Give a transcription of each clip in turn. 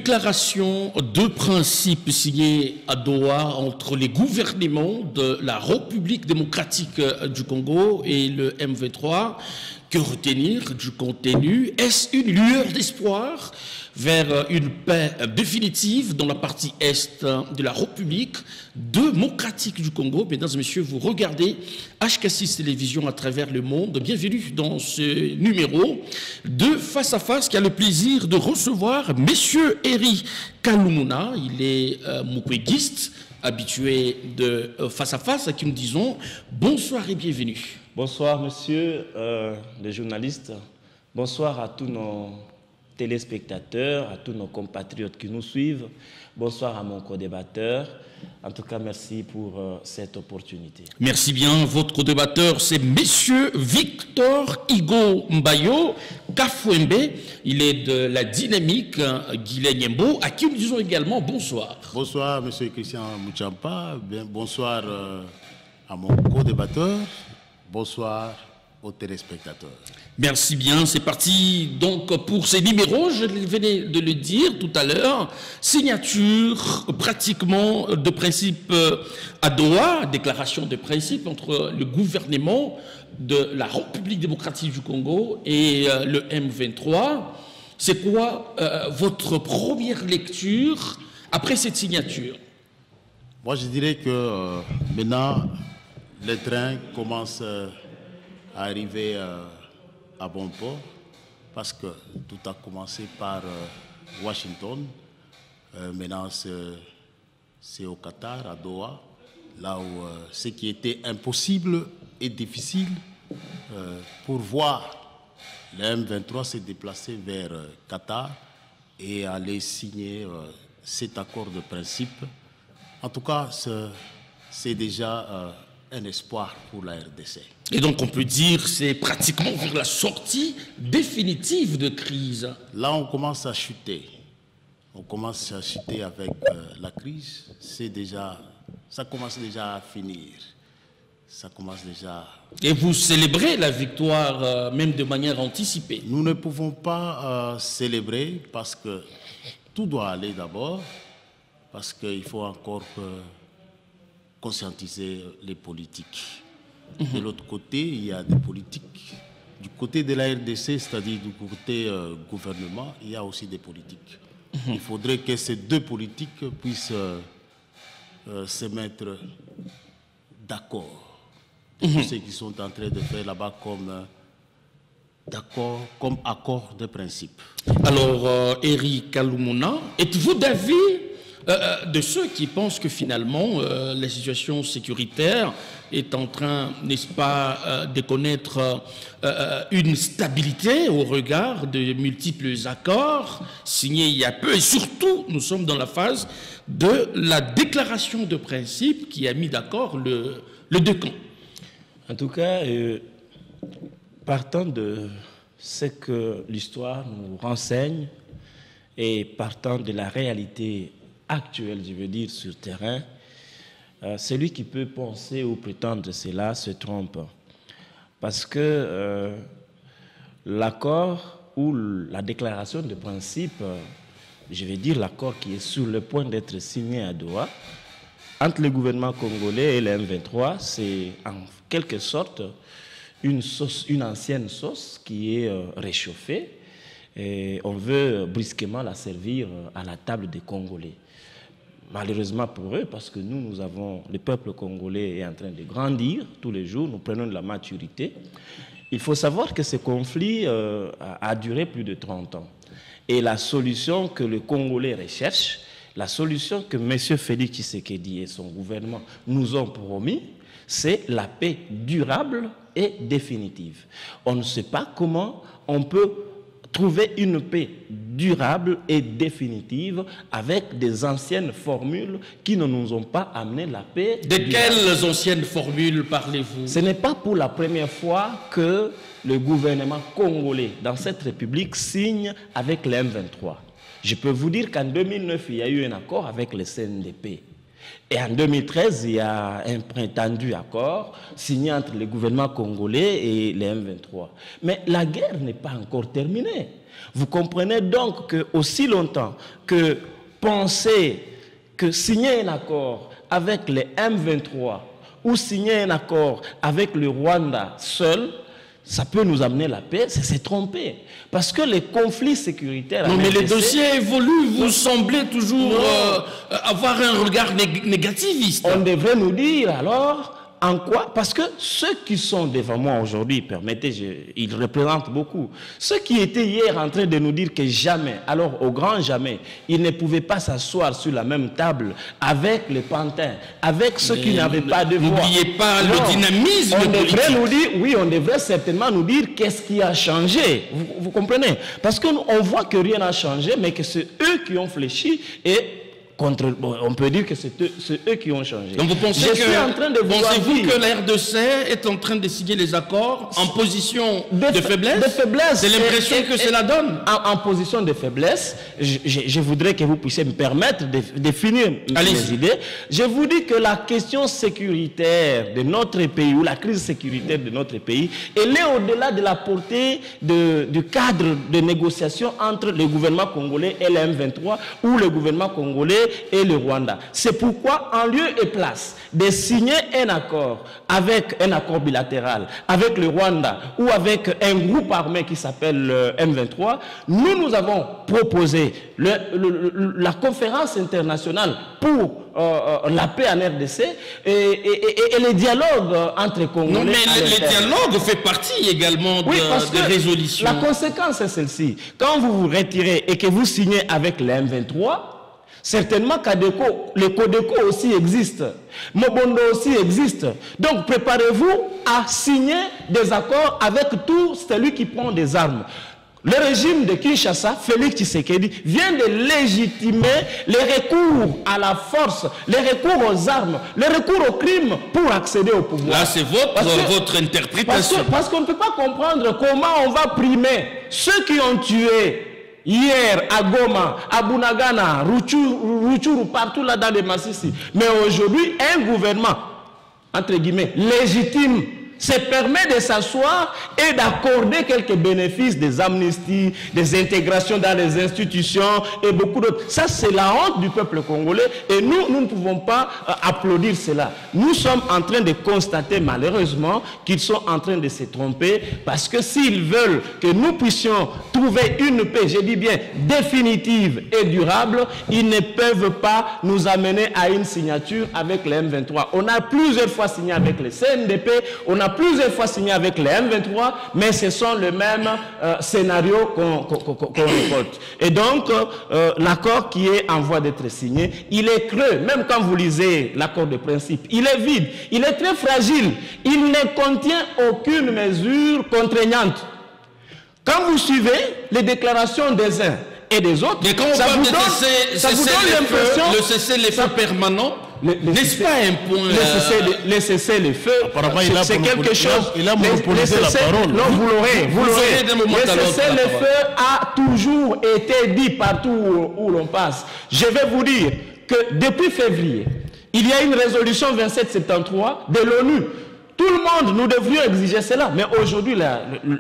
déclaration de principe signée à Doha entre les gouvernements de la République démocratique du Congo et le M23. Que retenir du contenu? Est-ce une lueur d'espoir vers une paix définitive dans la partie est de la République démocratique du Congo? Mesdames et messieurs, vous regardez HK6 Télévision à travers le monde. Bienvenue dans ce numéro de Face à Face qui a le plaisir de recevoir Monsieur Eri Kalumuna. Il est moukwéguiste, habitué de Face à Face, à qui nous disons bonsoir et bienvenue. Bonsoir, monsieur les journalistes. Bonsoir à tous nos téléspectateurs, à tous nos compatriotes qui nous suivent. Bonsoir à mon co-débatteur. En tout cas, merci pour cette opportunité. Merci bien. Votre co-débatteur, c'est monsieur Victor Igo Mbayo Kafouembe. Il est de la dynamique Guilé-Niembo, à qui nous disons également bonsoir. Bonsoir, monsieur Christian Mouchampa. Bonsoir à mon co-débatteur. Bonsoir aux téléspectateurs. Merci bien, c'est parti donc pour ces numéros, je venais de le dire tout à l'heure, signature pratiquement de principe à Doha, déclaration de principe entre le gouvernement de la République démocratique du Congo et le M23. C'est quoi votre première lecture après cette signature? Moi je dirais que maintenant, les trains commencent à arriver à bon port parce que tout a commencé par Washington. Maintenant, c'est au Qatar, à Doha, là où ce qui était impossible et difficile pour voir le M23 se déplacer vers Qatar et aller signer cet accord de principe. En tout cas, c'est déjà un espoir pour la RDC. Et donc on peut dire c'est pratiquement vers la sortie définitive de crise. Là on commence à chuter. On commence à chuter avec la crise. Ça commence déjà à finir. Ça commence déjà. Et vous célébrez la victoire même de manière anticipée? Nous ne pouvons pas célébrer parce que tout doit aller d'abord. Parce qu'il faut encore conscientiser les politiques. De l'autre côté, il y a des politiques. Du côté de la RDC, c'est-à-dire du côté gouvernement, il y a aussi des politiques. Il faudrait que ces deux politiques puissent se mettre d'accord. Tous ceux qui sont en train de faire là-bas comme accord de principe. Alors, Eri Kalumuna, êtes-vous d'avis de ceux qui pensent que finalement la situation sécuritaire est en train, n'est-ce pas, de connaître une stabilité au regard de multiples accords signés il y a peu, et surtout nous sommes dans la phase de la déclaration de principe qui a mis d'accord le deux camps? En tout cas, partant de ce que l'histoire nous renseigne et partant de la réalité actuelle, je veux dire, sur terrain, celui qui peut penser ou prétendre cela se trompe. Parce que l'accord ou la déclaration de principe, je veux dire l'accord qui est sur le point d'être signé à Doha, entre le gouvernement congolais et le M23, c'est en quelque sorte une ancienne sauce qui est réchauffée et on veut brusquement la servir à la table des Congolais. Malheureusement pour eux, parce que le peuple congolais est en train de grandir tous les jours, nous prenons de la maturité. Il faut savoir que ce conflit a duré plus de 30 ans. Et la solution que le Congolais recherche, la solution que M. Félix Tshisekedi et son gouvernement nous ont promis, c'est la paix durable et définitive. On ne sait pas comment on peut trouver une paix durable et définitive avec des anciennes formules qui ne nous ont pas amené la paix. De quelles anciennes formules parlez-vous? Ce n'est pas pour la première fois que le gouvernement congolais dans cette république signe avec le M23. Je peux vous dire qu'en 2009, il y a eu un accord avec le CNDP. Et en 2013, il y a un prétendu accord signé entre le gouvernement congolais et les M23. Mais la guerre n'est pas encore terminée. Vous comprenez donc que aussi longtemps que penser que signer un accord avec les M23 ou signer un accord avec le Rwanda seul, ça peut nous amener la paix, c'est se tromper. Parce que les conflits sécuritaires... Non, mais les dossiers évoluent, vous semblez toujours avoir un regard négativiste. On devrait nous dire alors... En quoi? Parce que ceux qui sont devant moi aujourd'hui, permettez, ils représentent beaucoup. Ceux qui étaient hier en train de nous dire que jamais, alors au grand jamais, ils ne pouvaient pas s'asseoir sur la même table avec les pantins, avec ceux qui n'avaient pas de voix. N'oubliez pas le dynamisme politique. Devrait nous dire, oui, on devrait certainement nous dire qu'est-ce qui a changé. Vous comprenez? Parce qu'on voit que rien n'a changé, mais que c'est eux qui ont fléchi et... on peut dire que c'est eux qui ont changé. Donc vous pensez pensez-vous que la RDC est en train de signer les accords en position de faiblesse? De faiblesse. C'est l'impression que cela donne. En position de faiblesse, je voudrais que vous puissiez me permettre de finir mes idées. Je vous dis que la question sécuritaire de notre pays, ou la crise sécuritaire de notre pays, elle est au-delà de la portée du cadre de négociation entre le gouvernement congolais et le M23, ou le gouvernement congolais et le Rwanda. C'est pourquoi, en lieu et place de signer un accord bilatéral avec le Rwanda ou avec un groupe armé qui s'appelle M23, nous avons proposé la conférence internationale pour la paix en RDC et les dialogues entre Congolais. Non, mais le dialogue fait partie également de résolutions. La conséquence est celle-ci. Quand vous vous retirez et que vous signez avec le M23, certainement le Codeco aussi existe, Mobondo aussi existe. Donc préparez-vous à signer des accords avec tout celui qui prend des armes. Le régime de Kinshasa, Félix Tshisekedi, vient de légitimer les recours à la force, les recours aux armes, les recours au crime pour accéder au pouvoir. Là, c'est votre interprétation. Parce qu'on ne peut pas comprendre comment on va primer ceux qui ont tué hier à Goma, à Bunagana, Rutshuru, partout là dans les Massissi. Mais aujourd'hui, un gouvernement, entre guillemets, légitime, se permet de s'asseoir et d'accorder quelques bénéfices, des amnisties, des intégrations dans les institutions et beaucoup d'autres. Ça, c'est la honte du peuple congolais et nous ne pouvons pas applaudir cela. Nous sommes en train de constater malheureusement qu'ils sont en train de se tromper parce que s'ils veulent que nous puissions trouver une paix, je dis bien définitive et durable, ils ne peuvent pas nous amener à une signature avec les M23. On a plusieurs fois signé avec les CNDP, on a plusieurs fois signé avec les M23, mais ce sont les mêmes scénarios qu'on récolte. Et donc, l'accord qui est en voie d'être signé, il est creux. Même quand vous lisez l'accord de principe, il est vide, il est très fragile. Il ne contient aucune mesure contraignante. Quand vous suivez les déclarations des uns et des autres, mais quand on parle de l'impression, le cessez-le-feu permanent, n'est-ce pas un point... Le cessez-le-feu, c'est quelque chose... Il a monopolisé la parole. Non, vous l'aurez. Le cessez-le-feu a toujours été dit partout où l'on passe. Je vais vous dire que depuis février, il y a une résolution 2773 de l'ONU. Tout le monde, nous devrions exiger cela. Mais aujourd'hui,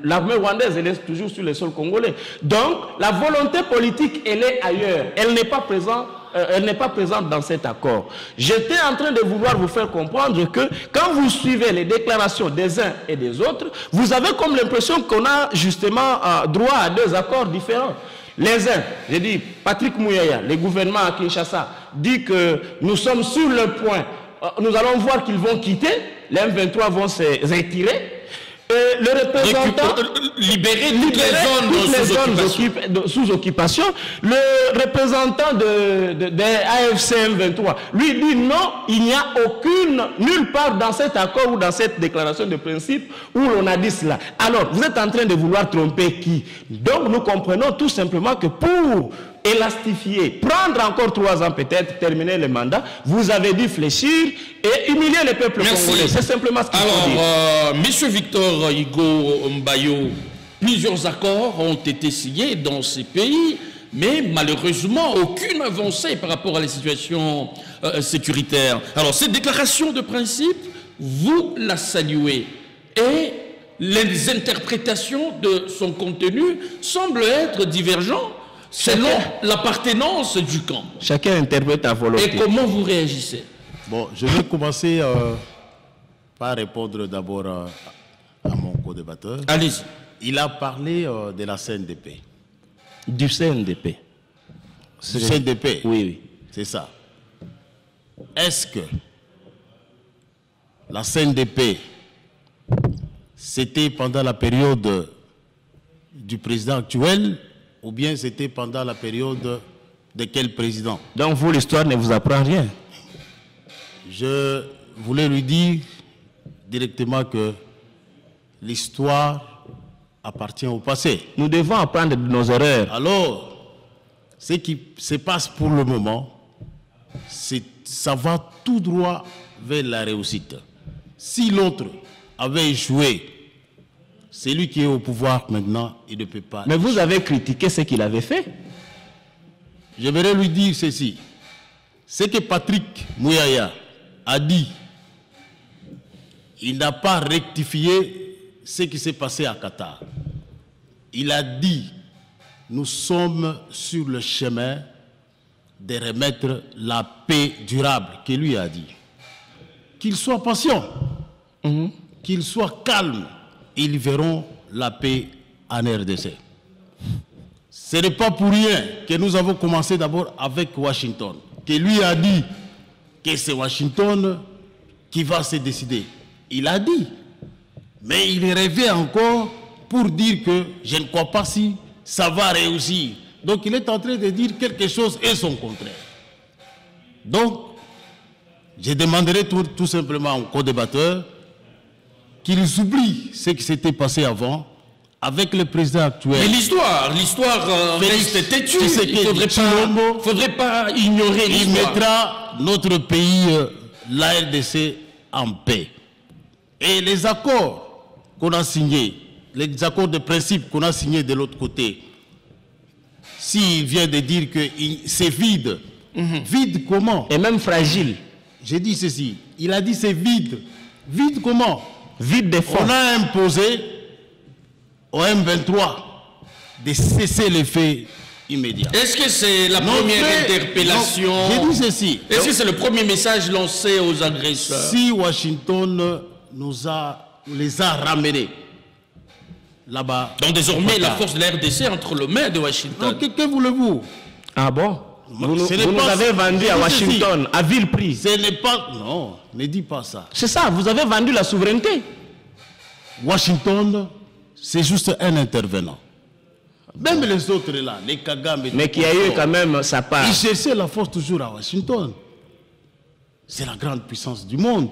l'armée rwandaise, elle est toujours sur le sol congolais. Donc, la volonté politique, elle est ailleurs. Elle n'est pas présente. Elle n'est pas présente dans cet accord. J'étais en train de vouloir vous faire comprendre que quand vous suivez les déclarations des uns et des autres, vous avez comme l'impression qu'on a justement droit à deux accords différents. Les uns, j'ai dit, Patrick Mouyaya, le gouvernement à Kinshasa, dit que nous sommes sur le point, nous allons voir qu'ils vont quitter, les M23 vont se retirer. Le représentant libérer toutes les zones sous occupation, le représentant de AFC M23, lui dit non, il n'y a nulle part dans cet accord ou dans cette déclaration de principe où l'on a dit cela. Alors, vous êtes en train de vouloir tromper qui? Donc, nous comprenons tout simplement que pour élastifier, prendre encore 3 ans peut-être, terminer le mandat, vous avez dû fléchir et humilier le peuple congolais. C'est simplement ce qu'il faut dire. Alors, M. Victor Hugo Mbayo, plusieurs accords ont été signés dans ces pays mais malheureusement, aucune avancée par rapport à la situation sécuritaire. Alors, cette déclaration de principe, vous la saluez. Et les interprétations de son contenu semblent être divergentes selon l'appartenance du camp. Chacun interprète à volonté. Et comment vous réagissez? Bon, je vais commencer par répondre d'abord à mon co-débatteur. Allez-y. Il a parlé de la CNDP. Du CNDP. Du CNDP? Oui, oui. C'est ça. Est-ce que la CNDP, c'était pendant la période du président actuel ou bien c'était pendant la période de quel président? Donc vous, l'histoire ne vous apprend rien? Je voulais lui dire directement que l'histoire appartient au passé. Nous devons apprendre de nos erreurs. Alors, ce qui se passe pour le moment, ça va tout droit vers la réussite. Si l'autre avait échoué, c'est lui qui est au pouvoir maintenant, il ne peut pas. Mais vous avez critiqué ce qu'il avait fait. Je voudrais lui dire ceci. Ce que Patrick Mouyaya a dit, il n'a pas rectifié ce qui s'est passé à Qatar. Il a dit, nous sommes sur le chemin de remettre la paix durable, que lui a dit. Qu'il soit patient, qu'il soit calme, ils verront la paix en RDC. Ce n'est pas pour rien que nous avons commencé d'abord avec Washington, que lui a dit que c'est Washington qui va se décider. Il a dit, mais il rêvait encore pour dire que je ne crois pas si ça va réussir. Donc il est en train de dire quelque chose et son contraire. Donc, je demanderai tout simplement aux co-débatteurs qu'ils oublient ce qui s'était passé avant avec le président actuel. Mais l'histoire reste têtue. Il ne faudrait pas ignorer l'histoire. Il mettra notre pays, la RDC, en paix. Et les accords qu'on a signés, les accords de principe qu'on a signés de l'autre côté, s'il vient de dire que c'est vide, vide comment? Et même fragile. J'ai dit ceci, il a dit c'est vide. Vide comment? Vide des fonds. On a imposé au M23 de cesser les faits immédiats. Est-ce que c'est la première interpellation? J'ai dit ceci. Est-ce que c'est le premier message lancé aux agresseurs? Si Washington les a ramenés là-bas. Donc désormais, la force de la RDC entre les mains de Washington. Que voulez-vous? Ah bon? Vous nous avez vendu à Washington, à vil prix. Ce n'est pas... Non, ne dis pas ça. C'est ça, vous avez vendu la souveraineté. Washington, c'est juste un intervenant. Même les autres là, les Kagame... Mais qui a eu quand même sa part. Ils cherchaient la force toujours à Washington. C'est la grande puissance du monde.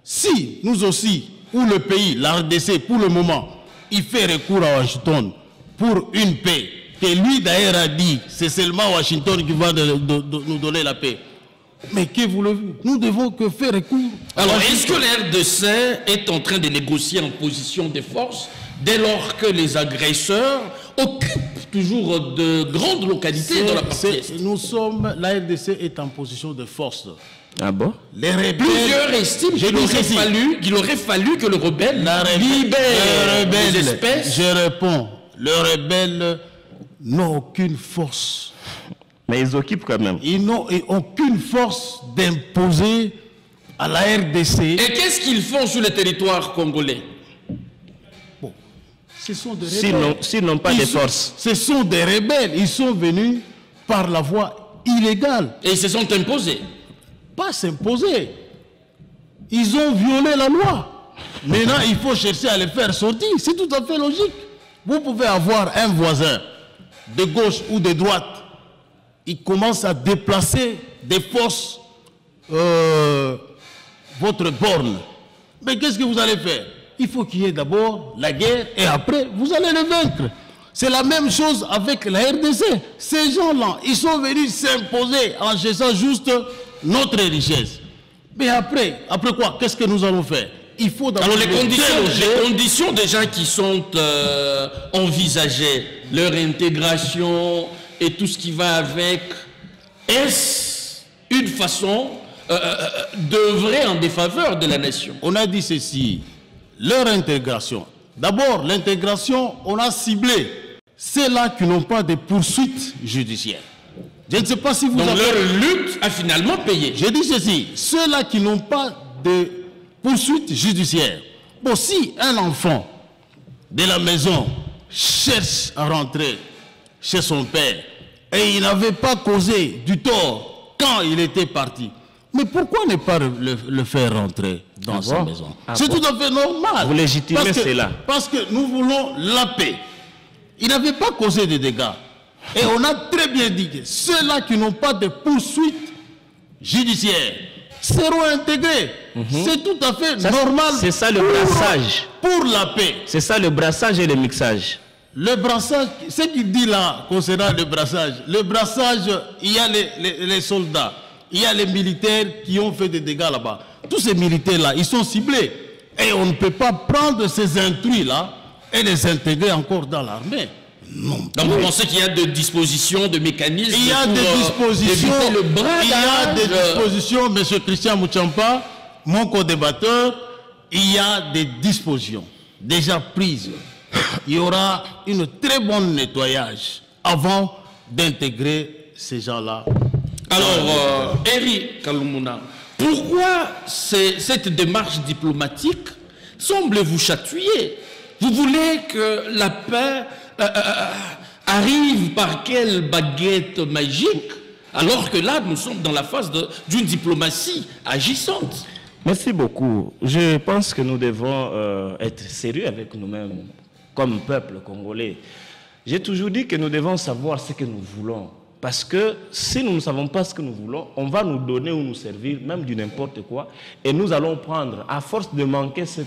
Si nous aussi, ou le pays, la RDC, pour le moment, il fait recours à Washington pour une paix, que lui d'ailleurs a dit, c'est seulement Washington qui va nous donner la paix. Mais que voulez-vous? Nous devons que faire recours. Alors, est-ce que la RDC est en train de négocier en position de force dès lors que les agresseurs occupent toujours de grandes localités dans la partie est? La RDC est en position de force. Ah bon? Les rebelles, plusieurs estiment qu'il aurait fallu que le rebelle libère les espèces. Je réponds, les rebelles n'ont aucune force. Mais ils occupent quand même. Ils n'ont aucune force d'imposer à la RDC. Et qu'est-ce qu'ils font sur le territoire congolais? Bon, ce sont des rebelles. S'ils n'ont pas de force. Ce sont des rebelles. Ils sont venus par la voie illégale. Et ils se sont imposés. Pas s'imposer. Ils ont violé la loi. Maintenant, il faut chercher à les faire sortir. C'est tout à fait logique. Vous pouvez avoir un voisin de gauche ou de droite. Il commence à déplacer des forces votre borne. Mais qu'est-ce que vous allez faire? Il faut qu'il y ait d'abord la guerre et après, vous allez les vaincre. C'est la même chose avec la RDC. Ces gens-là, ils sont venus s'imposer en cherchant juste notre richesse. Mais après quoi? Qu'est-ce que nous allons faire? Il faut d'abord... Alors les conditions des gens qui sont envisagées, leur intégration, et tout ce qui va avec, est-ce une façon d'œuvrer en défaveur de la nation? On a dit ceci, leur intégration. D'abord, l'intégration, on a ciblé ceux-là qui n'ont pas de poursuites judiciaires. Je ne sais pas si vous Donc avez... leur lutte a finalement payé. Je dis ceci, ceux-là qui n'ont pas de poursuites judiciaires. Bon, si un enfant de la maison cherche à rentrer chez son père et il n'avait pas causé du tort quand il était parti, mais pourquoi ne pas le faire rentrer dans sa maison? C'est tout à fait normal. Vous légitimez cela. Parce que nous voulons la paix. Il n'avait pas causé de dégâts. Et on a très bien dit que ceux-là qui n'ont pas de poursuites judiciaires seront intégrés. C'est tout à fait normal. C'est ça le brassage. Pour la paix. C'est ça le brassage et le mixage. Le brassage, ce qu'il dit là concernant le brassage, il y a les soldats, il y a les militaires qui ont fait des dégâts là-bas. Tous ces militaires-là, ils sont ciblés. Et on ne peut pas prendre ces intrus-là et les intégrer encore dans l'armée. Non. Donc vous pensez qu'il y a des dispositions, de mécanismes il y a des dispositions, éviter le bradage. Il y a des dispositions, M. Christian Mouchampa, mon co-débatteur, il y a des dispositions déjà prises. Il y aura une très bonne nettoyage avant d'intégrer ces gens-là. Alors, Eri Kalumuna, pourquoi cette démarche diplomatique semble vous chatouiller? Vous voulez que la paix arrive par quelle baguette magique, alors que là, nous sommes dans la phase d'une diplomatie agissante? Merci beaucoup. Je pense que nous devons être sérieux avec nous-mêmes, comme peuple congolais. J'ai toujours dit que nous devons savoir ce que nous voulons. Parce que si nous ne savons pas ce que nous voulons, on va nous donner ou nous servir, même du n'importe quoi, et nous allons prendre, à force de manquer ce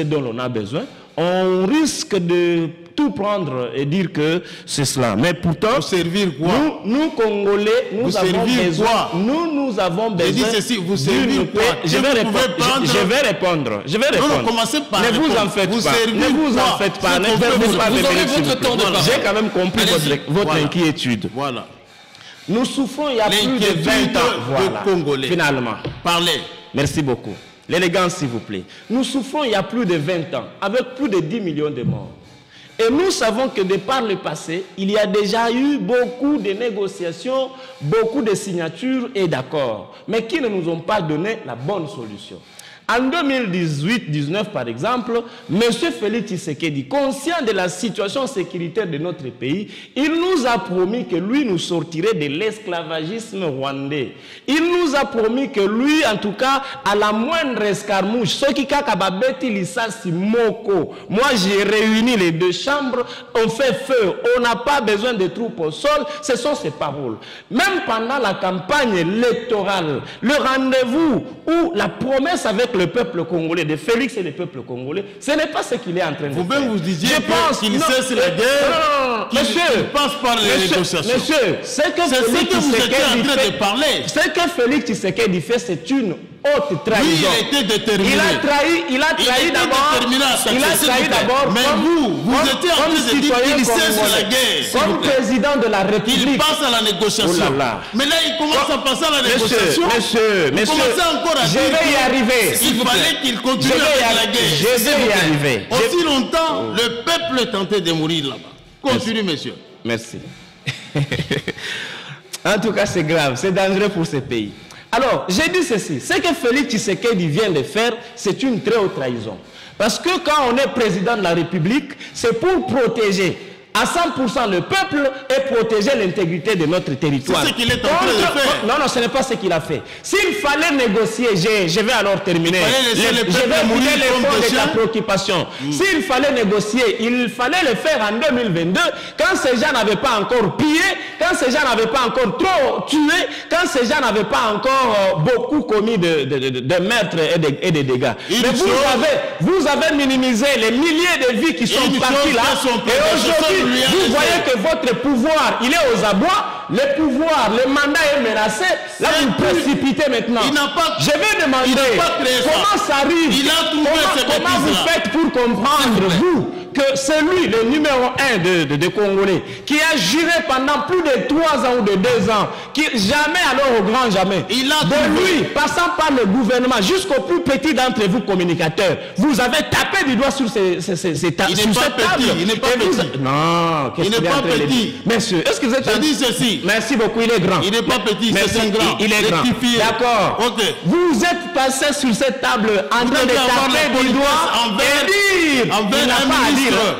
dont on a besoin, on risque de tout prendre et dire que c'est cela. Mais pourtant, vous servir quoi? Nous Congolais, nous avons besoin. Nous avons besoin. Je dis ceci, vous servir quoi? Je vais répondre. Non, commencez par ne vous en faites pas. Ne vous en faites pas. Vous aurez votre temps de parole. J'ai quand même compris votre inquiétude. Voilà. Nous souffrons il y a plus de 20 ans. Voilà. Congolais. Finalement. Parlez. Merci beaucoup. L'élégance, s'il vous plaît. Nous souffrons il y a plus de 20 ans, avec plus de 10 millions de morts. Et nous savons que de par le passé, il y a déjà eu beaucoup de négociations, beaucoup de signatures et d'accords, mais qui ne nous ont pas donné la bonne solution. En 2018-19, par exemple, M. Félix Tshisekedi, conscient de la situation sécuritaire de notre pays, il nous a promis que lui nous sortirait de l'esclavagisme rwandais. Il nous a promis que lui, en tout cas, à la moindre escarmouche, ce qui kakababeti lisasi moko, moi j'ai réuni les deux chambres, on fait feu, on n'a pas besoin de troupes au sol, ce sont ces paroles. Même pendant la campagne électorale, le rendez-vous ou la promesse avec le peuple congolais, de Félix et le peuple congolais, ce n'est pas ce qu'il est en train de faire. Vous-même vous disiez qu'il cesse la guerre, qu'il passe par les négociations. Monsieur, ce que Félix Tshisekedi fait, c'est une haute trahison. Lui, il était déterminé. Il a trahi d'abord. Mais vous étiez en train de dire qu'il cesse la guerre. Comme président de la République. Il passe à la négociation. Oh là là. Mais là, il commence à passer à la négociation. Monsieur, je vais y arriver. Il fallait qu'il continue avec la guerre. Je vais y arriver. Aussi longtemps, le peuple est tenté de mourir là-bas. Continue, monsieur. Merci. En tout cas, c'est grave. C'est dangereux pour ce pays. Alors, j'ai dit ceci. Ce que Félix Tshisekedi vient de faire, c'est une très haute trahison. Parce que quand on est président de la République, c'est pour protéger à 100% le peuple et protéger l'intégrité de notre territoire. C'est ce qu'il est en train de faire. Non, ce n'est pas ce qu'il a fait. S'il fallait négocier, je vais alors terminer. Je vais écouter les fonds de ta préoccupation. S'il fallait négocier, il fallait le faire en 2022, quand ces gens n'avaient pas encore pillé, quand ces gens n'avaient pas encore trop tué, quand ces gens n'avaient pas encore beaucoup commis de meurtres et de dégâts. Mais vous avez minimisé les milliers de vies qui sont parties là. Et aujourd'hui, vous voyez que votre pouvoir, il est aux abois, le pouvoir, le mandat est menacé, là vous précipitez maintenant. Je vais demander comment ça arrive, comment vous faites pour comprendre, vous, que c'est lui, le numéro 1 de Congolais, qui a juré pendant plus de 3 ans ou de 2 ans, qui jamais, alors au grand jamais, de lui, passant par le gouvernement, jusqu'au plus petit d'entre vous communicateurs, vous avez tapé du doigt sur cette table. Il n'est pas petit. Non, il n'est pas petit. Monsieur, est-ce que vous êtes... Je dis ceci. Merci beaucoup, il est grand. Il n'est pas petit, c'est un grand. Il est grand. D'accord. Okay. Vous êtes passé sur cette table en train de taper du doigt et dire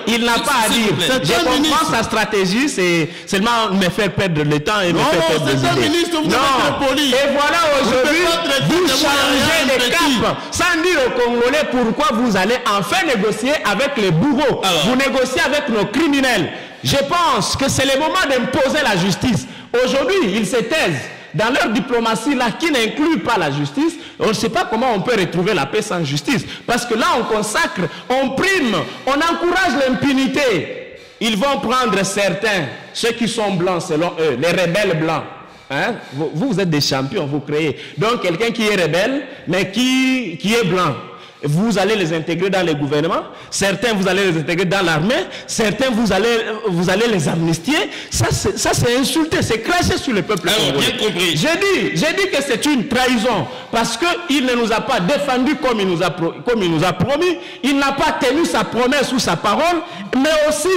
il n'a pas à dire. Je comprends sa stratégie, c'est seulement me faire perdre le temps et me faire perdre des idées. Ministre, vous êtes poli. Et voilà, aujourd'hui, vous changez de cap sans dire aux Congolais pourquoi vous allez enfin négocier avec les bourreaux. Vous négociez avec nos criminels. Je pense que c'est le moment d'imposer la justice. Aujourd'hui, ils se taisent. Dans leur diplomatie là, qui n'inclut pas la justice, on ne sait pas comment on peut retrouver la paix sans justice. Parce que là, on consacre, on prime, on encourage l'impunité. Ils vont prendre certains, ceux qui sont blancs selon eux, les rebelles blancs. Hein? Vous êtes des champions, vous créez. Donc quelqu'un qui est rebelle, mais qui est blanc. Vous allez les intégrer dans les gouvernements, certains vous allez les intégrer dans l'armée, certains vous allez les amnistier. Ça c'est insulter, c'est cracher sur le peuple congolais. Bien compris. J'ai dit que c'est une trahison parce qu'il ne nous a pas défendu comme il nous a promis, il n'a pas tenu sa promesse ou sa parole, mais aussi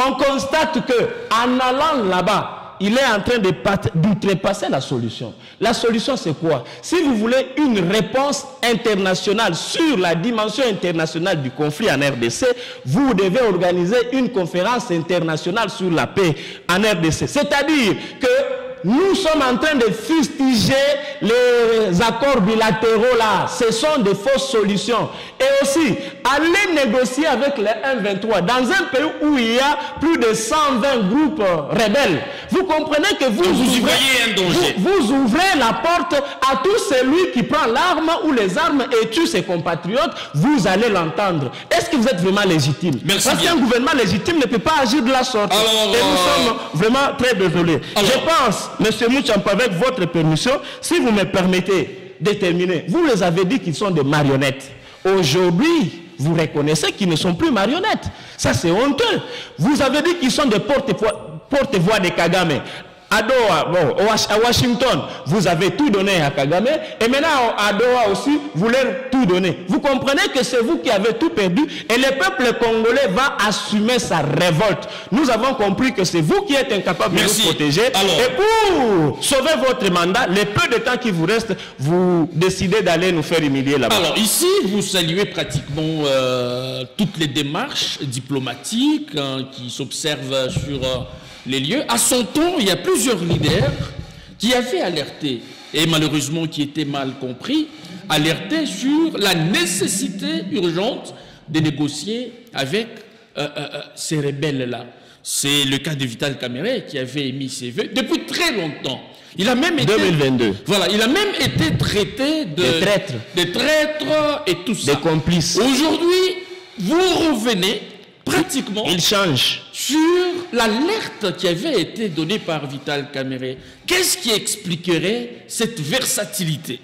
on constate qu'en allant là-bas, il est en train d'outrepasser la solution. La solution, c'est quoi? Si vous voulez une réponse internationale sur la dimension internationale du conflit en RDC, vous devez organiser une conférence internationale sur la paix en RDC. C'est-à-dire que nous sommes en train de fustiger les accords bilatéraux là. Ce sont des fausses solutions. Et aussi, aller négocier avec les M23 dans un pays où il y a plus de 120 groupes rebelles. Vous comprenez que vous ouvrez la porte à tout celui qui prend l'arme ou les armes et tue ses compatriotes. Vous allez l'entendre. Est-ce que vous êtes vraiment légitime? Merci. Parce qu'un gouvernement légitime ne peut pas agir de la sorte. Et nous sommes vraiment très désolés. Je pense, Monsieur Mouchampa, avec votre permission, si vous me permettez de terminer, vous les avez dit qu'ils sont des marionnettes. Aujourd'hui, vous reconnaissez qu'ils ne sont plus marionnettes. Ça, c'est honteux. Vous avez dit qu'ils sont des porte-voix de Kagame. À Doha, bon, à Washington, vous avez tout donné à Kagame. Et maintenant, à Doha aussi, vous leur tout donné. Vous comprenez que c'est vous qui avez tout perdu. Et le peuple congolais va assumer sa révolte. Nous avons compris que c'est vous qui êtes incapable de nous protéger. Et pour sauver votre mandat, le peu de temps qui vous reste, vous décidez d'aller nous faire humilier là-bas. Alors ici, vous saluez pratiquement toutes les démarches diplomatiques qui s'observent sur... les lieux. À son temps, il y a plusieurs leaders qui avaient alerté, et malheureusement qui étaient mal compris, alerté sur la nécessité urgente de négocier avec ces rebelles-là. C'est le cas de Vital Kamerhe qui avait émis ses vœux depuis très longtemps. Il a même été, 2022. Voilà, il a même été traité de traîtres et tout ça. Des complices. Aujourd'hui, vous revenez pratiquement... Il change. Sur l'alerte qui avait été donnée par Vital Kamerhe. Qu'est-ce qui expliquerait cette versatilité?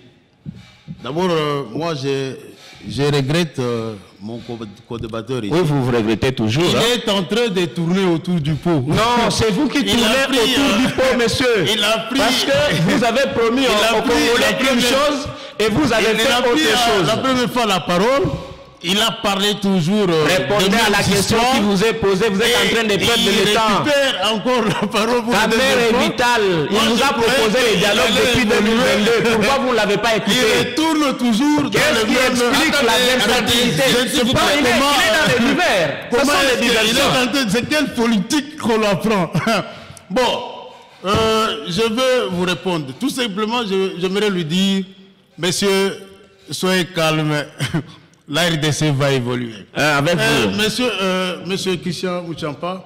D'abord, moi, je regrette mon co-débatteur ici. Oui, vous regrettez toujours. Il est en train de tourner autour du pot. Non, c'est vous qui tournez autour du pot, monsieur. Parce que vous avez promis aux Congolais une chose et vous avez fait autre chose. La première fois, la parole. Il a parlé toujours... Répondez à la question qui vous est posée. Vous êtes en train de perdre le temps. Il récupère encore la parole pour Kamerhe Vital, il nous a proposé les dialogues depuis 2022. Pourquoi vous ne l'avez pas écouté? Il retourne toujours dans le même... Qu'est-ce qui explique la versatilité? Je ne sais pas il est dans les divers. Ce sont les diversions. C'est quelle politique qu'on apprend? Bon, je veux vous répondre. Tout simplement, j'aimerais lui dire, messieurs, soyez calmes. La RDC va évoluer. Avec vous. Monsieur Christian Mouchampa,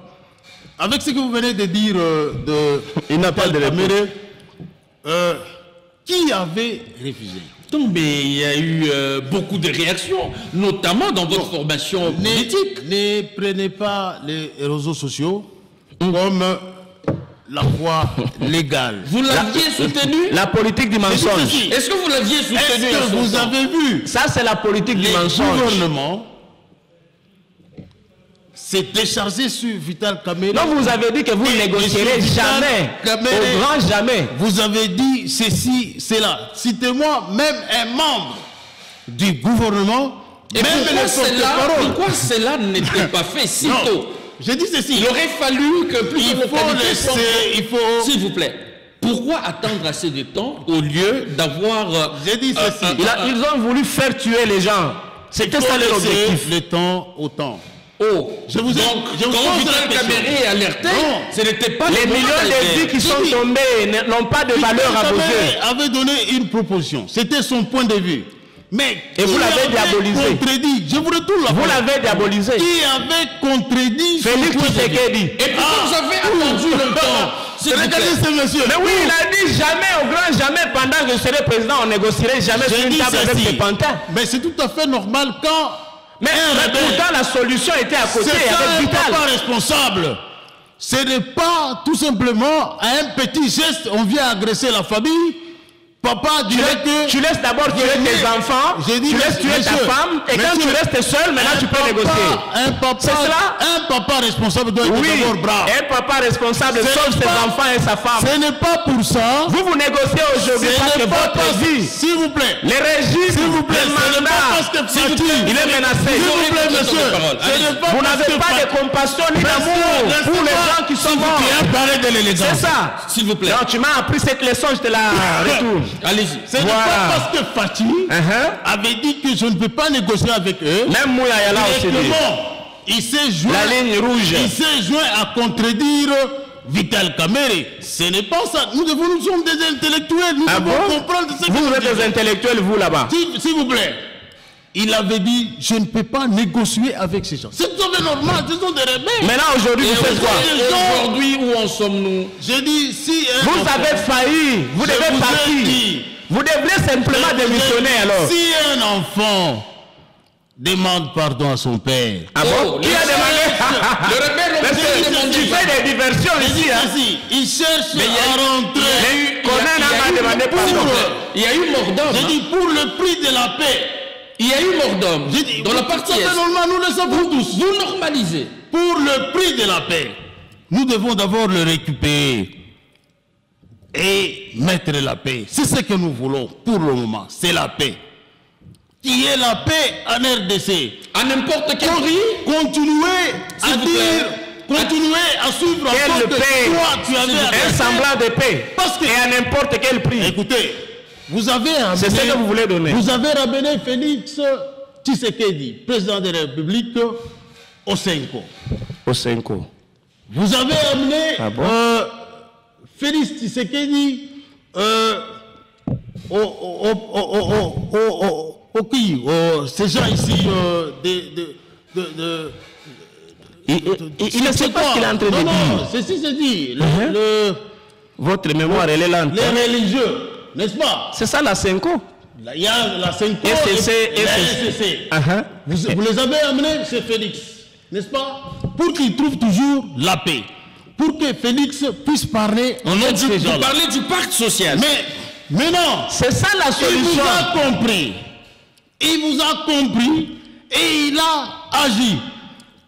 avec ce que vous venez de dire il n'a pas de réponse. Qui avait refusé? Non, mais il y a eu beaucoup de réactions, notamment dans votre formation politique. Ne prenez pas les réseaux sociaux comme la voie légale. Vous l'aviez soutenu? La politique du mensonge. Est-ce que vous l'aviez soutenu? Est-ce que vous avez vu? Ça, c'est la politique du mensonge. Le gouvernement s'est déchargé sur Vital Kamerhe. Non, vous avez dit que vous ne négocierez jamais, au grand jamais. Vous avez dit ceci, cela. Citez-moi même un membre du gouvernement. Et pourquoi cela n'était pas fait si tôt? J'ai dit ceci. Il aurait fallu que plus il faut laisser, s'il vous plaît. Pourquoi attendre assez de temps au lieu d'avoir... J'ai dit ceci. Ils ont voulu faire tuer les gens. C'était ça leur objectif. Le temps au temps. Oh, quand Vital Kamerhe est alerté, ce n'était pas les millions de vies qui sont tombées n'ont pas de valeur à vos yeux. Avait donné une proposition. C'était son point de vue. Mais et vous l'avez diabolisé. Je vous retourne la Vous l'avez diabolisé. Qui avait contredit Félix Tshisekedi. Et pourquoi vous avez attendu longtemps? Regardez ce monsieur. Mais oui, il a dit jamais, au grand jamais, pendant que je serai président, on négocierait jamais sur une table avec des pantins. Mais c'est tout à fait normal quand... Mais pourtant, la solution était à côté avec Vital. C'est pas responsable. Ce n'est pas tout simplement à un petit geste, on vient agresser la famille. Papa dirait que... Tu laisses d'abord tuer tes enfants, tu laisses tuer ta femme, et quand tu restes seul, maintenant tu peux négocier. C'est cela? Un papa responsable doit être d'abord brave. Un papa responsable sauve ses enfants et sa femme. Ce n'est pas pour ça. Vous négociez aujourd'hui parce que votre vie... S'il vous plaît. Les régimes, s'il vous plaît, le mandat, il est menacé. S'il vous plaît, monsieur. Vous n'avez pas de compassion ni d'amour pour les gens qui sont morts. C'est ça. S'il vous plaît. Non, tu m'as appris cette leçon, je te la retourne. Allez-y. Ce n'est pas parce que Fatih avait dit que je ne peux pas négocier avec eux. Même Mouyayala aussi. Il s'est joint. La ligne rouge. Il s'est joint à contredire Vital Kamerhe. Ce n'est pas ça. Nous sommes des intellectuels. Nous devons comprendre ce que vous êtes des intellectuels, vous là-bas. S'il vous plaît. Il avait dit, je ne peux pas négocier avec ces gens. C'est tout à fait normal, ce sont des rebelles. Maintenant, aujourd'hui, vous faites quoi? Aujourd'hui, où en sommes-nous? J'ai dit, si... Vous avez failli, vous devez partir. Vous devez simplement démissionner alors. Si un enfant demande pardon à son père... Ah bon? Qui a demandé? Le rebelle, tu fais des diversions ici. Il cherche à rentrer. Il y a eu mort d'homme. J'ai dit, pour le prix de la paix... Il y a eu mort d'homme. Dans la partie est. Nous le savons tous. Vous normalisez. Pour le prix de la paix, nous devons d'abord le récupérer et mettre la paix. C'est ce que nous voulons pour le moment. C'est la paix. Qui est la paix en RDC? À n'importe quel prix. Continuez à dire. Continuez à suivre quelle paix? Tu avais un semblant de paix. Parce que, et à n'importe quel prix. Écoutez. Vous avez amené, c'est ce que vous voulez donner. Vous avez ramené Félix Tshisekedi, président de la République, au Senko. Au Senko. Vous avez amené Félix Tshisekedi ces gens ici il ne sait pas ce qu'il est en train de dire. Non, ceci se dit. Votre mémoire, elle est lente. Les religieux. N'est-ce pas? C'est ça la Senko. Il y a la Senko et la SCC. Vous les avez amenés chez Félix, n'est-ce pas? Pour qu'il trouve toujours la paix. Pour que Félix puisse parler. Vous parlez du pacte social. Mais non. C'est ça la solution. Il vous a compris. Il vous a compris et il a agi.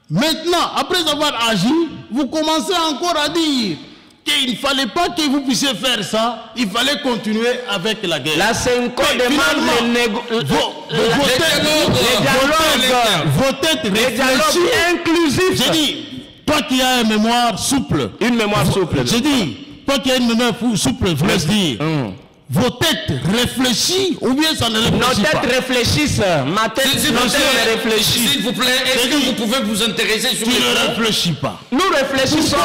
Maintenant, après avoir agi, vous commencez encore à dire qu'il ne fallait pas que vous puissiez faire ça, il fallait continuer avec la guerre. La Senko demande vos têtes réfléchies, inclusif. J'ai dit, toi qui as une mémoire souple. Une mémoire souple. J'ai dit, toi qui as une mémoire souple, je laisse dire. Vos têtes réfléchissent ou bien ça ne réfléchit pas? Nos têtes réfléchissent. Ma tête ne réfléchit. S'il vous plaît, est-ce que vous pouvez vous intéresser sur les points? Tu ne réfléchis pas. Nous réfléchissons.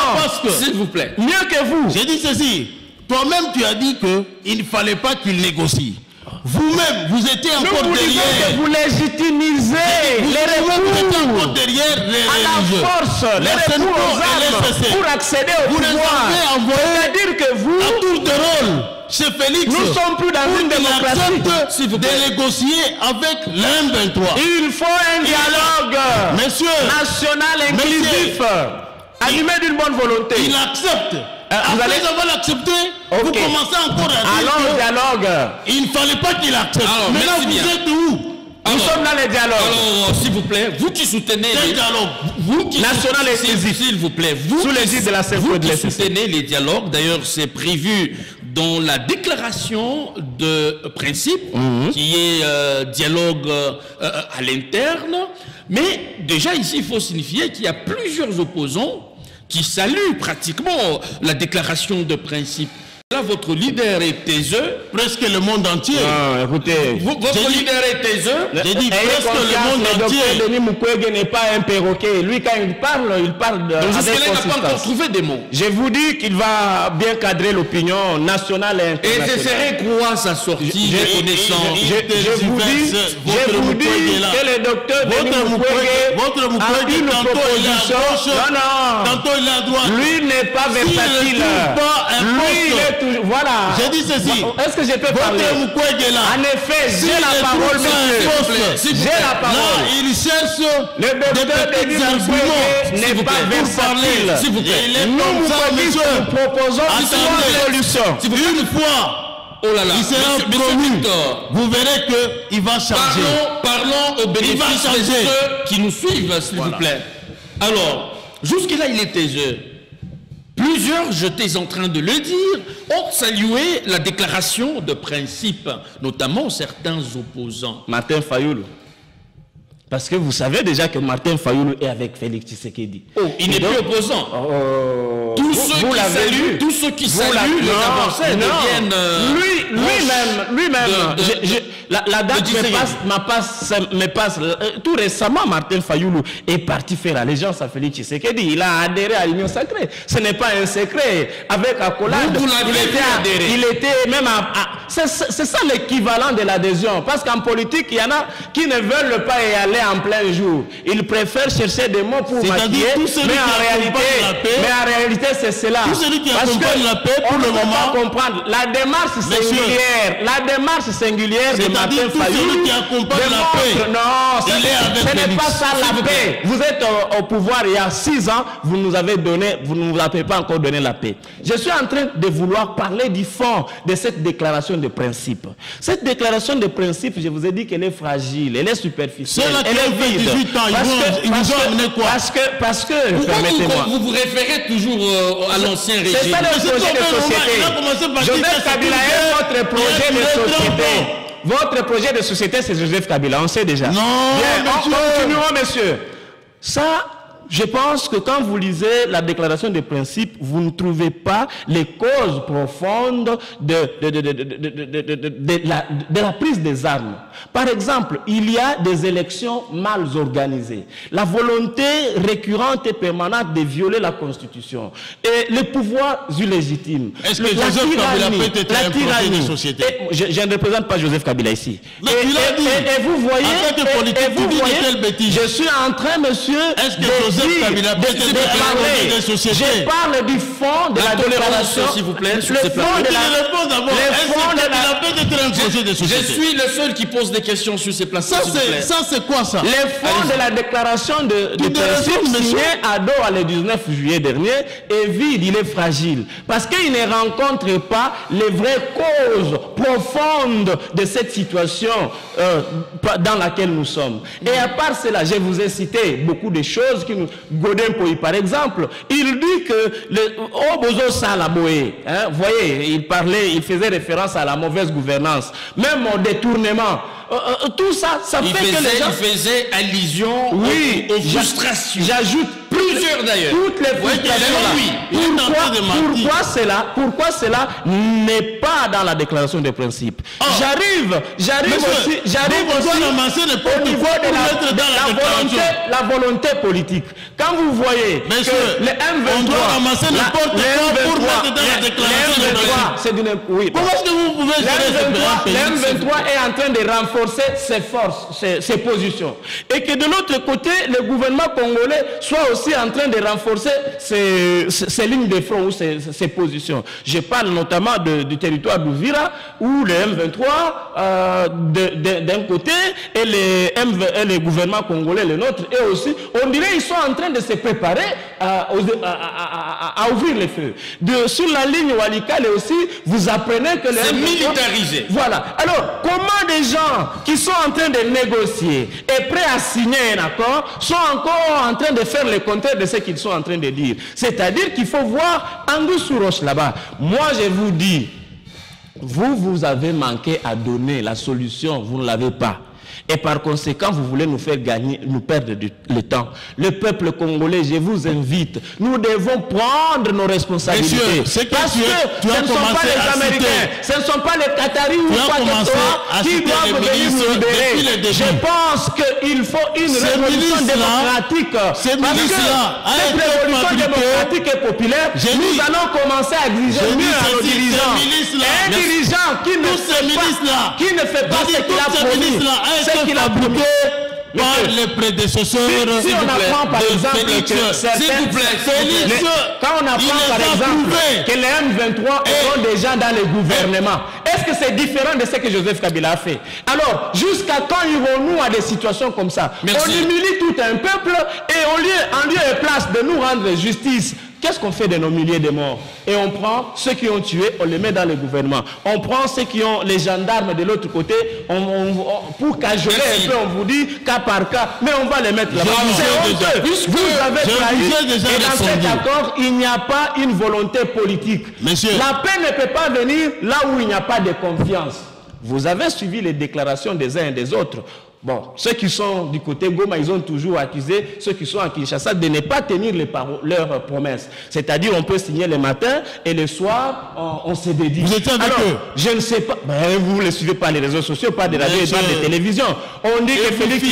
S'il vous plaît. Mieux que vous. J'ai dit ceci. Toi-même, tu as dit qu'il ne fallait pas qu'il négocie. Vous-même, vous étiez encore derrière. Que vous légitimisez les recours derrière à la force, les recours aux armes pour accéder au pouvoir. C'est-à-dire que vous, à tour de rôle, chez Félix, nous ne sommes plus dans une démocratie. De négocier avec l'M23. Il faut un dialogue national inclusif, animé d'une bonne volonté. Il accepte. Après avoir l'accepté, vous commencez encore à dire allons au dialogue. Il ne fallait pas qu'il accepte. Alors, maintenant, vous êtes où? Nous sommes dans les dialogues. Alors, s'il vous plaît, vous qui soutenez Quel dialogue? vous qui National et s'il vous plaît, sous l'égide de la vous de qui soutenez les dialogues, d'ailleurs c'est prévu dans la déclaration de principe qui est dialogue à l'interne, mais déjà ici il faut signifier qu'il y a plusieurs opposants qui saluent pratiquement la déclaration de principe. Là, votre leader est taiseux. Presque le monde entier. Non, écoutez. Votre leader est taiseux. J'ai dit presque le monde entier. Le docteur Denis Mukwege n'est pas un perroquet. Lui, quand il parle avec jusque-là, il n'a pas encore consistance. trouvé des mots. Je vous dis qu'il va bien cadrer l'opinion nationale et Et internationale. j'essaierai quoi sa sortie connaissant. Je vous dis que le docteur Denis Mukwege votre a Mukwege, une tantôt il est à proposition. gauche, Non. tantôt il est à droite. Lui n'est pas versatile. ne trouve pas un Lui, il poste. est toujours... Voilà. J'ai dit ceci. Est-ce que je peux parler? Votre Mukwege là. En effet, S'il j'ai la ne parole, trouve pas un monsieur. poste, J'ai la là, parole. il cherche Le docteur des Denis petits arguments Mukwege n'est pas versatile. S'il vous plaît. Il est Nous, comme ça, Mukwege, monsieur. nous proposons Attendez. une solution. Une fois, Oh là là, il sera monsieur promu. Victor, Vous verrez qu'il va changer. parlons au bénéfice de changer. ceux qui nous suivent, s'il vous plaît. Alors, jusque-là, il est taiseux. Plusieurs, j'étais en train de le dire, ont salué la déclaration de principe, notamment certains opposants. Martin Fayoulou. Parce que vous savez déjà que Martin Fayoulou est avec Félix Tshisekedi. Oh, il n'est plus opposant. Tous ceux qui saluent les avancées deviennent... Lui-même, la date me passe. Tout récemment, Martin Fayoulou est parti faire allégeance à Félix Tshisekedi. Il a adhéré à l'Union sacrée. Ce n'est pas un secret. Avec Accolade, il était même c'est ça l'équivalent de l'adhésion. Parce qu'en politique, il y en a qui ne veulent pas y aller en plein jour. Ils préfèrent chercher des mots pour maquiller. Mais en réalité, c'est cela. Tout celui qui accompagne la paix pour le moment. Comprendre. La démarche singulière de Martin Fayoulou qui accompagne la paix. Non, ce n'est pas ça la paix. Vous êtes au pouvoir il y a 6 ans, vous ne nous avez pas encore donné la paix. Je suis en train de vouloir parler du fond de cette déclaration de principe. Cette déclaration de principe, je vous ai dit qu'elle est fragile, elle est superficielle, elle est vide. 18 ans, ils vous ont amené quoi? Parce que permettez-moi. Vous vous référez toujours à l'ancien régime. C'est ça le projet de société. Joseph Kabila est votre projet de société. Votre projet de société, c'est Joseph Kabila, on sait déjà. Non, bien, monsieur. continuons, monsieur. Ça, je pense que quand vous lisez la déclaration de principe, vous ne trouvez pas les causes profondes de la prise des armes. Par exemple, il y a des élections mal organisées. La volonté récurrente et permanente de violer la Constitution. Et les pouvoirs illégitimes. Est-ce que Joseph Kabila peut être un projet de société? Je ne représente pas Joseph Kabila ici. Mais il a dit. Et vous voyez, en tant que politique, tu dis de quelle bêtise? Je suis en train, monsieur, est-ce que Joseph Kabila peut être un projet de société? Je parle du fond de la déclaration, s'il vous plaît. Le fond de Je suis le seul qui pose des questions sur ces places. Ça, c'est quoi ça? Les fonds de la déclaration de principe signée à Doha le 19 juillet dernier est vide, il est fragile. Parce qu'il ne rencontre pas les vraies causes profondes de cette situation dans laquelle nous sommes. Et à part cela, je vous ai cité beaucoup de choses qui nous... Godin Poyi, par exemple, il dit que Obozo Salaboé, vous voyez, il faisait référence à la mauvaise gouvernance, même au détournement. Tout ça, fait que les gens... Il faisait allusion aux frustrations. J'ajoute plusieurs d'ailleurs. Toutes les frustrations. Pourquoi cela n'est pas dans la déclaration de principe? J'arrive au niveau de la volonté politique. Quand vous voyez que le M23, on doit ramasser n'importe quoi pour mettre dans la déclaration de principe. Oui. Comment est-ce que vous pouvez le M23 est en train de renforcer ses forces, ses positions. Et que de l'autre côté, le gouvernement congolais soit aussi aussi en train de renforcer ces lignes de front ou ces positions. Je parle notamment du territoire d'Ouvira, où le M23 d'un côté et les gouvernements congolais, le nôtre, et aussi, on dirait qu'ils sont en train de se préparer à ouvrir les feux. Sur la ligne Walikale aussi, vous apprenez que c'est militarisé. Voilà. Alors, comment des gens qui sont en train de négocier et prêts à signer un accord sont encore en train de faire le contraire de ce qu'ils sont en train de dire? C'est-à-dire qu'il faut voir Angus sous roche là-bas. Moi, je vous dis, vous avez manqué à donner la solution, vous ne l'avez pas. Et par conséquent, vous voulez nous faire gagner, nous perdre le temps. Le peuple congolais, je vous invite, nous devons prendre nos responsabilités. Monsieur, parce que ce ne sont pas les Américains, ce ne sont pas les Qataris ou quoi que ce soit qui doivent venir nous libérer. Je pense qu'il faut une révolution démocratique. Parce que cette révolution démocratique et populaire, nous allons commencer à exiger mieux à nos dirigeants. Un dirigeant qui ne fait pas ce qu'il a promis, ce qu'il a promis par les prédécesseurs. Si on apprend par exemple que certains, quand on apprend par exemple que les M23 sont déjà dans le gouvernement, est-ce que c'est différent de ce que Joseph Kabila a fait? Alors, jusqu'à quand irons-nous à des situations comme ça? On humilie tout un peuple et en lieu et place de nous rendre justice, qu'est-ce qu'on fait de nos milliers de morts? Et on prend ceux qui ont tué, on les met dans le gouvernement. On prend ceux qui ont les gendarmes de l'autre côté, pour cajoler un peu, on vous dit cas par cas, mais on va les mettre là-bas. C'est honteux. Vous avez trahi. Et dans cet accord, il n'y a pas une volonté politique. Monsieur. La paix ne peut pas venir là où il n'y a pas de confiance. Vous avez suivi les déclarations des uns et des autres. Bon, ceux qui sont du côté Goma, ils ont toujours accusé ceux qui sont à Kinshasa de ne pas tenir leurs promesses. C'est-à-dire, on peut signer le matin et le soir, on se dédie. Vous étiez avec eux? Je ne sais pas. Ben, vous ne les suivez pas les réseaux sociaux, pas de radio et pas de télévision. On dit que Félix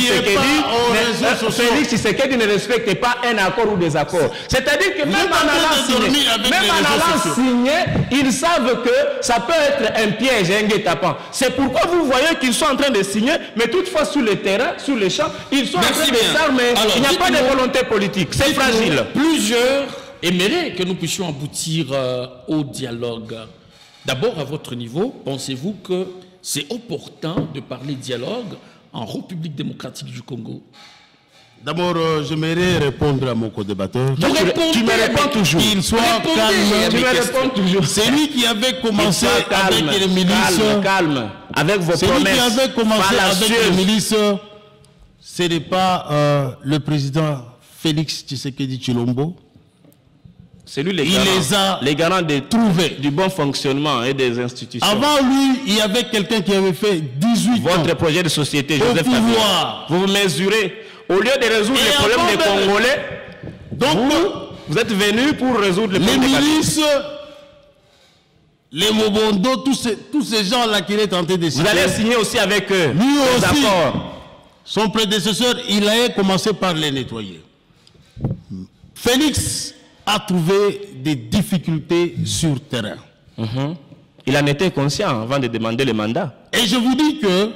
Tshisekedi ne respecte pas un accord ou des accords. C'est-à-dire que même en allant signer, ils savent que ça peut être un piège, un guet-apens. C'est pourquoi vous voyez qu'ils sont en train de signer, mais toutefois sur le terrain, sur les champs, ils sont en train de s'armer. Il n'y a pas de volonté politique. C'est fragile. Plusieurs aimeraient que nous puissions aboutir au dialogue. D'abord, à votre niveau, pensez-vous que c'est opportun de parler dialogue en République démocratique du Congo? D'abord, j'aimerais répondre à mon co-débatteur. Tu me réponds toujours. Qu'il soit calme. Tu me réponds toujours. C'est lui qui avait commencé avec les milices. Calme. Avec vos promesses. C'est lui qui avait commencé avec les milices. Ce n'est pas le président Félix Tshisekedi Tshilombo. C'est lui les garants du bon fonctionnement et des institutions. Avant lui, il y avait quelqu'un qui avait fait 18 ans. Votre projet de société, Joseph Kabila. Vous vous mesurez. Au lieu de résoudre les problèmes des Congolais, donc vous êtes venus pour résoudre les problèmes des milices, les Mobondo, tous ces gens-là qui est tenté de signer. Vous allez signer aussi avec eux. Lui aussi, son prédécesseur, il a commencé par les nettoyer. Félix a trouvé des difficultés sur terrain. Il en était conscient avant de demander le mandat. Et je vous dis que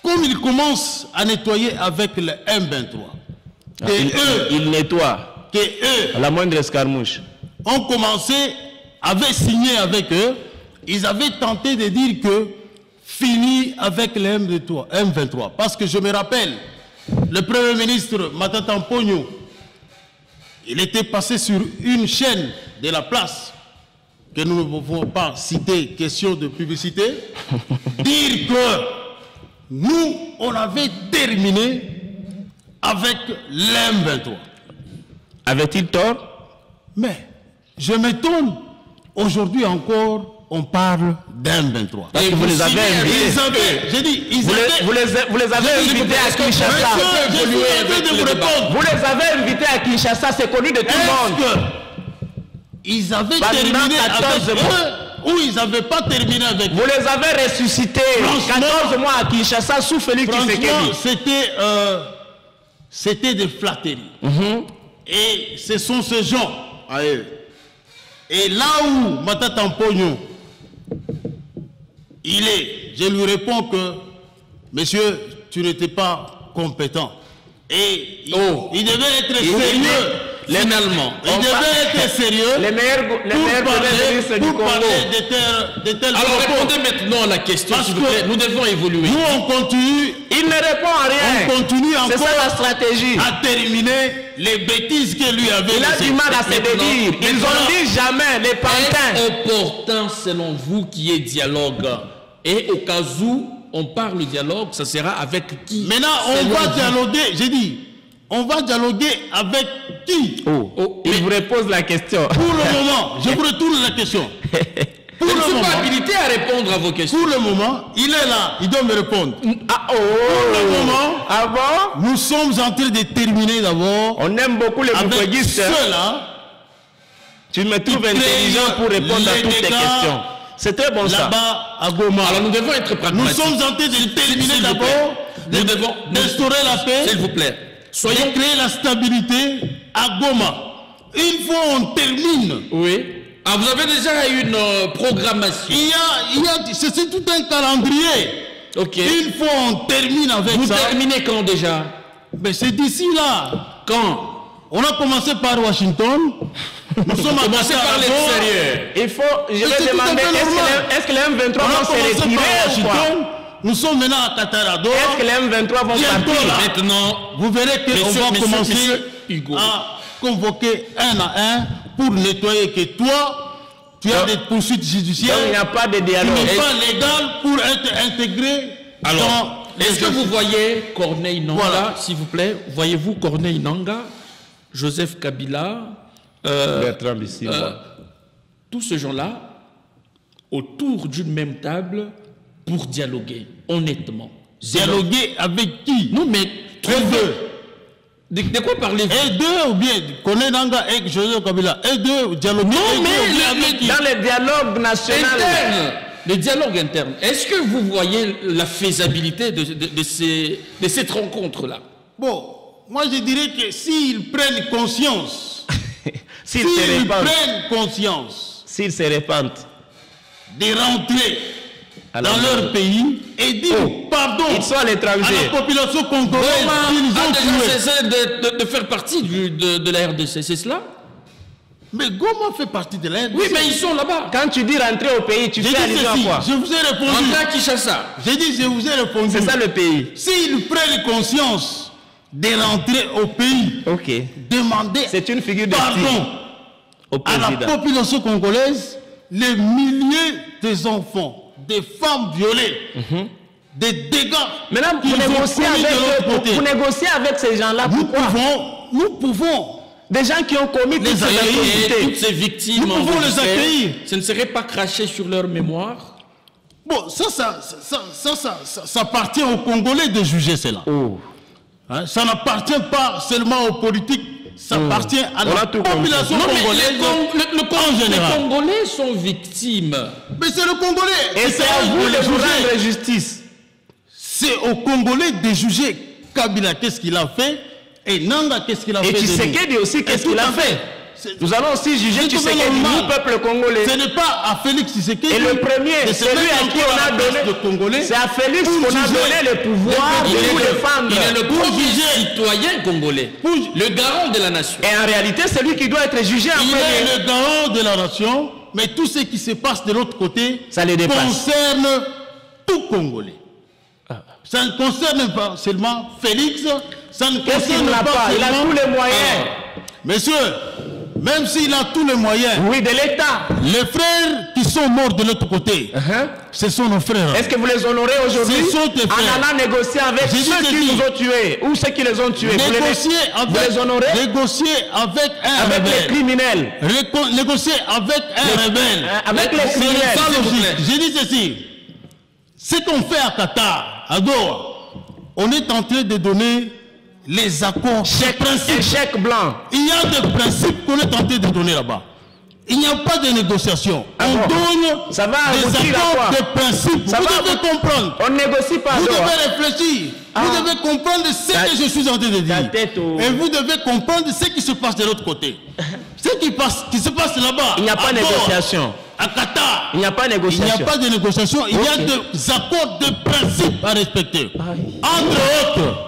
comme il commence à nettoyer avec le M23, il nettoie à la moindre escarmouche, ont commencé, avaient signé avec eux, ils avaient tenté de dire que fini avec le M23. Parce que je me rappelle, le Premier ministre Matata Mponyo, il était passé sur une chaîne de la place, que nous ne pouvons pas citer, question de publicité, dire que nous, on avait terminé avec l'M23. Avait-il tort? Mais je m'étonne, aujourd'hui encore, on parle d'M23. Parce que vous les avez invités. Vous les avez invités à Kinshasa. Vous les avez invités à Kinshasa, c'est connu de tout le monde. Ils avaient terminé avec eux. Ou ils n'avaient pas terminé avec vous. Les avez ressuscités 14 mois à Kinshasa sous Félix Tshisekedi. C'était des flatteries. Et ce sont ces gens. Et là où Matata Mponyo, il est, je lui réponds que, monsieur, tu n'étais pas compétent. Et il devait être sérieux. Finalement. Il devait être sérieux. Les meilleurs ministres du Congo. De tels Alors propos. répondez maintenant à la question, Parce s'il vous plaît. que Nous devons évoluer. Nous, on continue. Il ne répond à rien. On continue C'est encore ça la stratégie. à terminer les bêtises que lui avait Il a laissées. du mal à se dédire. Ils ont dit jamais, les pantins. Est-ce important selon vous qu'il y ait dialogue? Et au cas où on parle dialogue, ça sera avec qui? Maintenant, on va dialoguer. J'ai dit, on va dialoguer avec qui? Il vous repose la question. Pour le moment, je vous retourne la question. Je ne suis pas habilité à répondre à vos questions. Pour le moment, il est là, il doit me répondre. Pour le moment, bon? nous sommes en train de terminer d'abord On aime beaucoup les avec bourguistes. ceux-là. Tu me trouves intelligent pour répondre à toutes tes questions. C'est très bon ça. Là-bas, à Goma. Alors nous devons être Nous pragmatiques. sommes en train de terminer S'il vous d'abord, Nous devons d'instaurer la paix, S'il vous plaît. de créer la stabilité à Goma. Une fois on termine, Oui. Ah, vous avez déjà une programmation. c'est tout un calendrier. Ok. Une fois on termine avec Vous ça, terminez quand déjà? mais c'est d'ici là. Quand? On a commencé par Washington. Nous sommes à Commencez par l'extérieur. Il faut, je C'est vais tout à demander, fait normal. est-ce que les M23 On a vont se commencé retirer par ou quoi? Washington. Nous sommes maintenant à Qatarado. Est-ce que les M23 vont Bientôt, partir? là. Maintenant, Vous verrez qu'on va commencer monsieur Hugo. à convoquer un à un pour nettoyer que toi, tu as des poursuites judiciaires. Donc il n'y a pas de Tu dialogue. n'es pas légal pour être intégré Alors, dans est-ce que vous voyez Corneille Nangaa, Voilà. s'il vous plaît? Voyez-vous Corneille Nangaa, Joseph Kabila, Bertrand Bisimwa. tous ces gens-là autour d'une même table pour dialoguer, honnêtement. dialoguer avec qui? Non, mais Eux deux. de quoi parlez-vous? Et deux ou bien Corneille Nangaa et Joseph Kabila. Et deux dialoguer. Non, et deux, mais ou bien avec qui? Dans le dialogue national. Interne, le dialogue interne. Est-ce que vous voyez la faisabilité de cette rencontre-là? Bon, moi je dirais que s'ils prennent conscience, S'ils se répandent. prennent conscience S'ils se répandent. de rentrer Alors, dans leur pays et dire pardon ils sont à à l'étranger. la population congolaise qu'ils Goma a ont déjà tué. cessé de faire partie de la RDC, c'est cela? Mais Goma fait partie de la RDC. Oui, mais ils sont là-bas. Quand tu dis rentrer au pays, tu J'ai fais dit allusion à ceci, quoi? je vous ai répondu. André Kinshasa. J'ai dit, je vous ai répondu. C'est ça le pays. S'ils prennent conscience de rentrer au pays, Ok. demander C'est une figure de pardon style au à la président. population congolaise, les milliers des enfants, des femmes violées, des dégâts. Maintenant, qu'ils ont commis de l'autre côté. vous négociez avec ces gens-là. Pourquoi? Nous pouvons Des gens qui ont commis toutes ces accueillir. Et toutes atrocités. ces victimes, Nous pouvons les enregistrées, accueillir. ce ne serait pas craché sur leur mémoire? Bon, ça appartient aux Congolais de juger cela. Hein, ça n'appartient pas seulement aux politiques, ça appartient à On a la tout compris. population Non, mais congolaise en les général. Congolais sont victimes. Mais c'est le Congolais. Et c'est à vous de vous rendre justice. C'est aux Congolais de juger Kabila qu'est-ce qu'il a fait et Nanga qu'est-ce qu'il a Et fait. de nous. Tshisekedi aussi, qu'est-ce Et qu'il tout a à fait? Nous allons aussi juger C'est tout à fait Tshisekedi, normal. nous, peuple congolais. Ce n'est pas à Félix Tshisekedi. Et le premier, de se celui mettre à qui encore on a à la place donné, de Congolais c'est à Félix pour qu'on a juger donné le pouvoir les de nous Congolais. défendre. Il est le premier juger. citoyen congolais, le garant de la nation. Et en réalité, c'est lui qui doit être jugé en Il premier. est le garant de la nation, mais tout ce qui se passe de l'autre côté Ça les dépasse. concerne tout Congolais. Ça ne concerne pas seulement Félix, ça ne Qu'est-ce qu'il concerne n'a pas pas? Il a seulement... tous les moyens. Messieurs, même s'il a tous les moyens, Oui, de l'État. les frères qui sont morts de l'autre côté, ce sont nos frères. Est-ce que vous les honorez aujourd'hui Ce sont tes en frères. allant négocier avec J'ai dit ceux qui ceci. nous ont tués ou ceux qui les ont tués? Vous les, Négocier vous les honorez négocier avec un avec les rebelle. criminels. Négocier avec un rebelle. Avec les Ce n'est criminels. pas s'il vous logique. plaît. J'ai dit ceci. Ce qu'on fait à Qatar, à Doha, on est en train de donner les accords, les Un principes. chèque blanc. Il y a des principes qu'on est en train de donner là-bas. Il n'y a pas de négociation. Ah On bon? donne Ça va des aboutir à accords, quoi? des principes. Ça Vous va devez comprendre. On négocie pas. Vous Doha. devez réfléchir. Vous devez comprendre ce Ta- que je suis en train de ta dire. tête au- Et vous devez comprendre ce qui se passe de l'autre côté. Ce qui se passe là-bas. Il n'y a pas à de Doha, négociation. À Qatar. Il n'y a pas de Il n'y négociation. a pas de négociation. Il y a Ok. des accords de principe à respecter. Entre autres,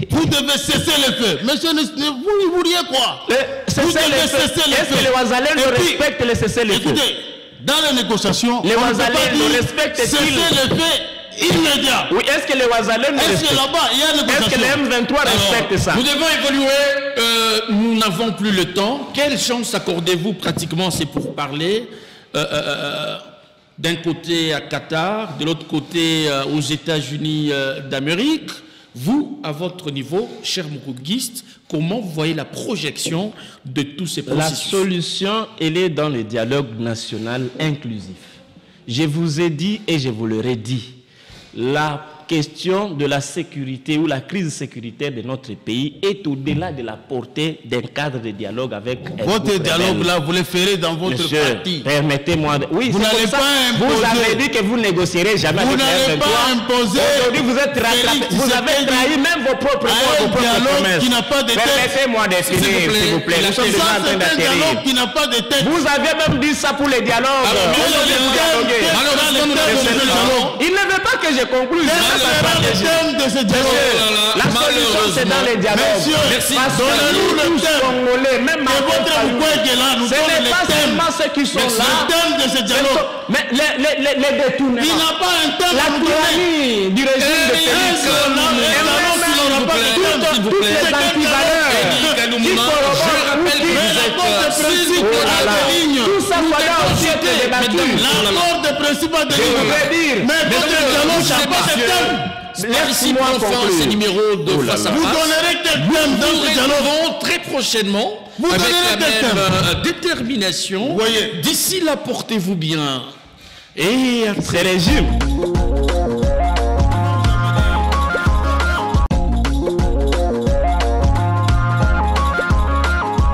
Vous devez cesser le feu. Monsieur, vous riez quoi? Est-ce que les Ouazalais respectent le cessez-le-feu? Écoutez, dans les négociations, les Ouazalais respectent-ils cesser le feu immédiat? Oui, est-ce que les Ouazalais ne respectent? Est-ce que là-bas, il y a une négociation? Est-ce que les M23 respectent ça? Nous devons évoluer. Nous n'avons plus le temps. Quelle chance accordez-vous pratiquement, c'est pour parler d'un côté à Qatar, de l'autre côté aux États-Unis d'Amérique? Vous, à votre niveau, cher Moukoguiste, comment vous voyez la projection de tous ces processus? La solution, elle est dans le dialogue national inclusif. Je vous ai dit et je vous le redis, la question de la sécurité ou la crise sécuritaire de notre pays est au-delà de la portée d'un cadre de dialogue avec... Votre dialogue là, vous le ferez dans votre Monsieur, parti. Permettez-moi de... Oui, vous n'allez pas imposer. Vous avez dit que vous négocierez jamais vous avec les n'allez pas imposer. Aujourd'hui, vous êtes rattrapé. Vous avez trahi même vos propres promesses. Qui n'a pas de tête. Permettez-moi de finir, s'il vous plaît. Nous sommes déjà en train d'atterrir. Dialogue qui n'a pas de tête. Vous avez même dit ça pour les dialogues. Il ne veut pas que je conclue. Le thème de ce dialogue. La solution, c'est dans les dialogues. Merci. Donnez-nous le thème. Congolais, même ce n'est pas seulement ceux qui sont là. Le thème de ce dialogue. Mais les détournements. Il n'a pas un thème. La tyrannie du régime de Félix. Toutes les antivaleurs. Je rappelle que vous êtes... Tout ça doit aussi être débattu. L'accord de principe de dire. Mais votre dialogue n'a pas de thème. Laissez-moi enfin ce numéro de face à face. Vous donnerez quel thème dans ce dialogue très prochainement vous avec la même détermination. Voyez. D'ici là, portez-vous bien. Et ce régime